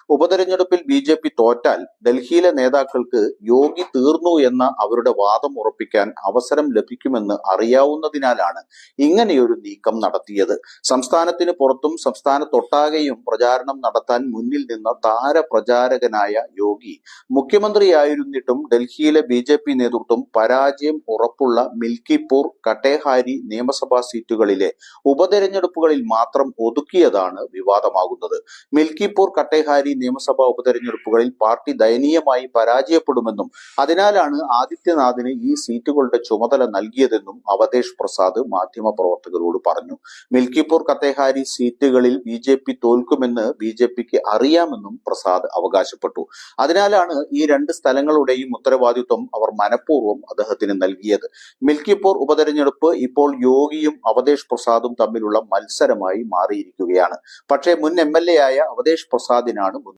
ഉപതെരഞ്ഞെടുപ്പിൽ BJP തോറ്റാൽ ഡൽഹിയിലെ നേതാക്കൾക്ക് യോഗി തീർന്നു എന്ന അവരുടെ വാദം ഉറപ്പിക്കാൻ അവസരം ലഭിക്കുമെന്ന് അറിയാവുന്നതിനാലാണ് ഇങ്ങനെയൊരു നീക്കം നടത്തിയത്. സംസ്ഥാനത്തിന് പുറത്തും സംസ്ഥാനത്തൊട്ടാകെയും പ്രചാരണം നടത്താൻ മുന്നിൽ നിന്ന താരപ്രചാരകനായ യോഗി മുഖ്യമന്ത്രിയായിരുന്നിട്ടും ഡൽഹിയിലെ BJP നേതൃത്വം പരാജയം ഉറപ്പുള്ള മിൽക്കിപൂർ, കട്ടേഹാരി നിയമസഭാ സീറ്റുകളിലെ ഉപതെരഞ്ഞെടുപ്പുകളിൽ മാത്രം ഒതുക്കിയതാണ് വിവാദമാകുന്നത്. മിൽക്കിപൂർ, കട്ടേഹാരി നിയമസഭാ ഉപതെരഞ്ഞെടുപ്പുകളിൽ പാർട്ടി ദയനീയമായി പരാജയപ്പെടുമെന്നും അതിനാലാണ് ആദിത്യനാഥിന് ഈ സീറ്റുകളുടെ ചുമതല നൽകിയതെന്നും അവതേഷ് പ്രസാദ് മാധ്യമപ്രവർത്തകരോട് പറഞ്ഞു. മിൽക്കിപൂർ, കട്ടേഹാരി സീറ്റുകളിൽ BJP തോൽക്കുമെന്ന് BJPക്ക് അറിയാമെന്നും പ്രസാദ് അവകാശപ്പെട്ടു. അതിനാലാണ് ഈ രണ്ട് സ്ഥലങ്ങളുടെയും ഉത്തരവാദിത്വം അവർ മനഃപൂർവ്വം അദ്ദേഹത്തിന് നൽകിയത്. മിൽക്കിപൂർ ഉപതെരഞ്ഞെടുപ്പ് ഇപ്പോൾ യോഗിയും അവതേഷ് പ്രസാദും തമ്മിലുള്ള മത്സരമായി മാറിയിരിക്കുകയാണ്. പക്ഷേ മുൻ MLA ആയ അവതേഷ് പ്രസാദിനാണ്